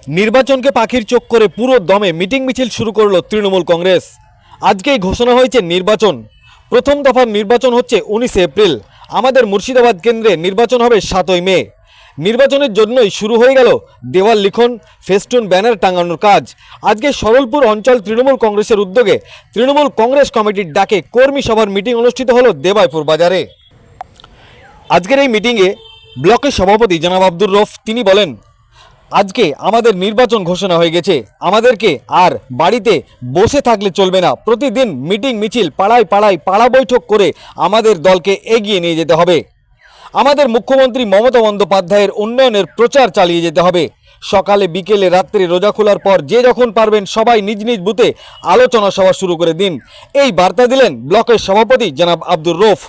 নির্বাচনকে পাখির চোখ করে পুরো দমে মিটিং মিছিল শুরু করলো তৃণমূল কংগ্রেস। আজকেই ঘোষণা হয়েছে নির্বাচন। প্রথম দফার নির্বাচন হচ্ছে 19 এপ্রিল। আমাদের মুর্শিদাবাদ কেন্দ্রে নির্বাচন হবে 7ই মে। নির্বাচনের জন্যই শুরু হয়ে গেল দেওয়াল লিখন, ফেস্টুন, ব্যানার টাঙানোর কাজ। আজকে সরলপুর অঞ্চল তৃণমূল কংগ্রেসের উদ্যোগে তৃণমূল কংগ্রেস কমিটির ডাকে কর্মী সভার মিটিং অনুষ্ঠিত হলো দেবাইপুর বাজারে। আজকের এই মিটিংয়ে ব্লকের সভাপতি জনাব আব্দুর রৌফ তিনি বলেন, আজকে আমাদের নির্বাচন ঘোষণা হয়ে গেছে, আমাদেরকে আর বাড়িতে বসে থাকলে চলবে না। প্রতিদিন মিটিং মিছিল, পাড়ায় পাড়ায় পাড়া বৈঠক করে আমাদের দলকে এগিয়ে নিয়ে যেতে হবে। আমাদের মুখ্যমন্ত্রী মমতা বন্দ্যোপাধ্যায়ের উন্নয়নের প্রচার চালিয়ে যেতে হবে। সকালে, বিকেলে, রাত্রে রোজা খোলার পর যে যখন পারবেন সবাই নিজ নিজ বুথে আলোচনা সভা শুরু করে দিন। এই বার্তা দিলেন ব্লকের সভাপতি জনাব আব্দুর রৌফ।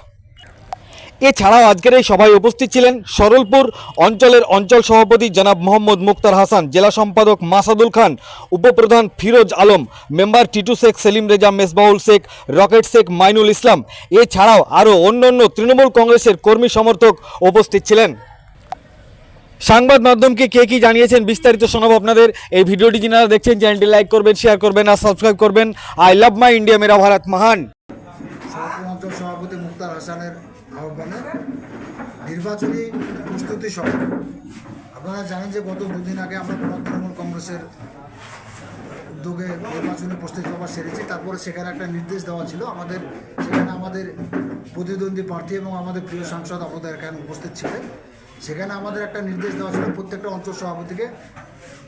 এছাড়াও আজকের এই সভায় উপস্থিত ছিলেন সরলপুর অঞ্চলের অঞ্চল সভাপতি জনাব মোহাম্মদ মুক্তার হাসান, জেলা সম্পাদক মাসাদুল খান, উপপ্রধান ফিরোজ আলম, মেম্বার টিটু শেখ, সেলিম রেজা, মেসবাউল শেখ, রকেট শেখ, মাইনুল ইসলাম। এছাড়াও আরও অন্যান্য তৃণমূল কংগ্রেসের কর্মী সমর্থক উপস্থিত ছিলেন। সংবাদ মাধ্যমকে কে কি জানিয়েছেন বিস্তারিত শোনাবো আপনাদের। এই ভিডিওটি যারা দেখছেন চ্যানেলটি লাইক করবেন, শেয়ার করবেন আর সাবস্ক্রাইব করবেন। আই লাভ মাই ইন্ডিয়া, মেরা ভারত মহান। অঞ্চল সভাপতি মুক্তার হাসানের আহ্বানে নির্বাচনী প্রস্তুতি সভা। আপনারা জানেন যে গত দুদিন আগে আমরা তৃণমূল কংগ্রেসের উদ্যোগে নির্বাচনী প্রস্তুতি সভা সেরেছি। তারপরে সেখানে একটা নির্দেশ দেওয়া ছিল সেখানে আমাদের প্রতিদ্বন্দ্বী প্রার্থী এবং আমাদের প্রিয় সাংসদ আমাদের এখানে উপস্থিত ছিলেন। সেখানে আমাদের একটা নির্দেশ দেওয়া ছিল প্রত্যেকটা অঞ্চল সভাপতিকে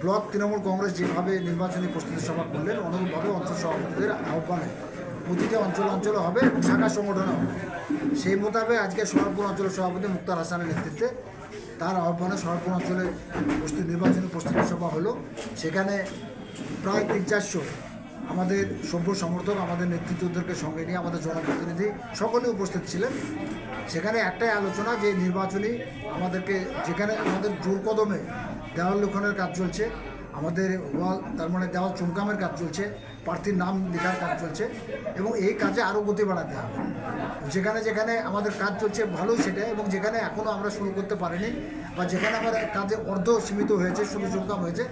ব্লক তৃণমূল কংগ্রেস যেভাবে নির্বাচনী প্রস্তুতি সভা করলেন অনুরূপভাবে অঞ্চল সভাপতিদের আহ্বানে প্রতিটা অঞ্চলে হবে এবং শাখা সংগঠনে হবে। সেই মোতাবেক আজকে সরলপুর অঞ্চলের সভাপতি মুক্তার হাসানের নেতৃত্বে তার আহ্বানে সরলপুর অঞ্চলে নির্বাচনী প্রস্তুতি সভা হলো। সেখানে প্রায় 300-400 আমাদের সভ্য সমর্থক, আমাদের নেতৃত্বদেরকে সঙ্গে নিয়ে আমাদের জনপ্রতিনিধি সকলে উপস্থিত ছিলেন। সেখানে একটাই আলোচনা যে নির্বাচনী যেখানে আমাদের জোর কদমে দেওয়াল লিখনের কাজ চলছে, আমাদের ওয়াল তার মানে দেওয়াল চুমকামের কাজ চলছে, প্রার্থীর নাম লেখার কাজ চলছে এবং এই কাজে আরও গতি বাড়াতে হবে। যেখানে যেখানে আমাদের কাজ চলছে ভালোই সেটা, এবং যেখানে এখনও আমরা শুরু করতে পারিনি বা যেখানে আমাদের কাজে অর্ধ সীমিত হয়েছে, শুধু চুমকাম হয়েছে,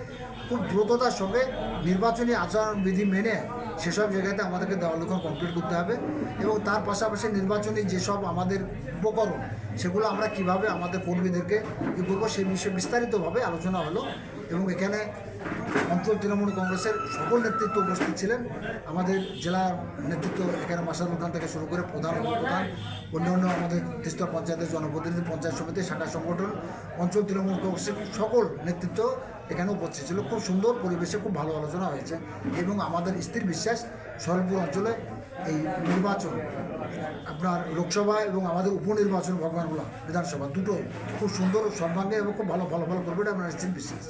খুব দ্রুততার সঙ্গে নির্বাচনী আচরণবিধি মেনে সেসব জায়গাতে আমাদেরকে দেওয়াল লিখন কমপ্লিট করতে হবে। এবং তার পাশাপাশি নির্বাচনী যেসব আমাদের উপকরণ সেগুলো আমরা কিভাবে আমাদের কর্মীদেরকে কী করবো সেই বিষয়ে বিস্তারিতভাবে আলোচনা হলো। এবং এখানে অঞ্চল তৃণমূল কংগ্রেসের সকল নেতৃত্ব উপস্থিত ছিলেন। আমাদের জেলার নেতৃত্ব এখানে মাসাদুল খান থেকে শুরু করে প্রধান, উপপ্রধান, অন্যান্য আমাদের তিস্তা পঞ্চায়েতের জনপ্রতিনিধি, পঞ্চায়েত সমিতি, শাখা সংগঠন, অঞ্চল তৃণমূল কংগ্রেসের সকল নেতৃত্ব এখানে উপস্থিত ছিল। খুব সুন্দর পরিবেশে খুব ভালো আলোচনা হয়েছে এবং আমাদের স্থির বিশ্বাস সরলপুর অঞ্চলে এই নির্বাচন আপনার লোকসভা এবং আমাদের উপনির্বাচন ভগবানগোলা বিধানসভা দুটোই খুব সুন্দর সর্বাঙ্গে এবং খুব ভালো ফলাফল করবে এটা আপনার নিশ্চিত বিশ্বাস।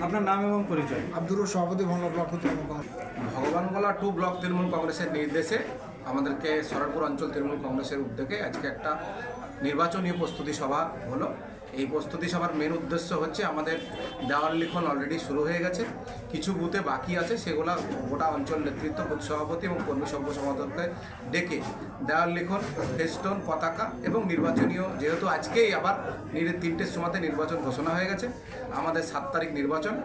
আপনার নাম এবং পরিচয়? আব্দুর রৌফ, সভাপতি বাংলা ব্লক তৃণমূল কংগ্রেস। ভগবানগোলা 2 ব্লক তৃণমূল কংগ্রেসের নির্দেশে আমাদেরকে সরলপুর অঞ্চল তৃণমূল কংগ্রেসের উদ্যোগে আজকে একটা নির্বাচনী প্রস্তুতি সভা হলো। এই প্রস্তুতি সভার মেন উদ্দেশ্য হচ্ছে আমাদের দেওয়াল লিখন অলরেডি শুরু হয়ে গেছে, কিছু বুথে বাকি আছে, সেগুলো গোটা অঞ্চল নেতৃত্ব, বুথ সভাপতি এবং কর্মী সভ্য সমাজকে ডেকে দেওয়াল লিখন, ফেস্টুন, পতাকা এবং নির্বাচনীয়, যেহেতু আজকেই আবার 3টের সময়তে নির্বাচন ঘোষণা হয়ে গেছে, আমাদের 7 তারিখ নির্বাচন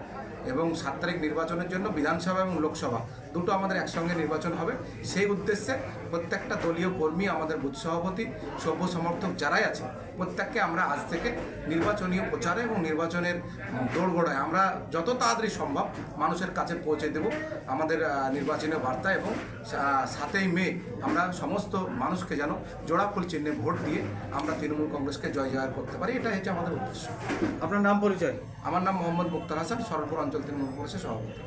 এবং 7 তারিখ নির্বাচনের জন্য বিধানসভা এবং লোকসভা দুটো আমাদের একসঙ্গে নির্বাচন হবে। সেই উদ্দেশ্যে প্রত্যেকটা দলীয় কর্মী, আমাদের বুথ সভাপতি, সভ্য সমর্থক যারাই আছে প্রত্যেককে আমরা আজ থেকে নির্বাচনীয় প্রচারে এবং নির্বাচনের দোরগোড়ায় আমরা যত তাড়াতাড়ি সম্ভব মানুষের কাছে পৌঁছে দেব আমাদের নির্বাচনীয় বার্তা। এবং 7ই মে আমরা সমস্ত মানুষকে যেন জোড়াফুল চিহ্নে ভোট দিয়ে আমরা তৃণমূল কংগ্রেসকে জয় করতে পারি, এটা হচ্ছে আমাদের উদ্দেশ্য। আপনার নাম পরিচয়? আমার নাম মোহাম্মদ মুক্তার হাসান, সরলপুর অঞ্চল তৃণমূল কংগ্রেসের সভাপতি।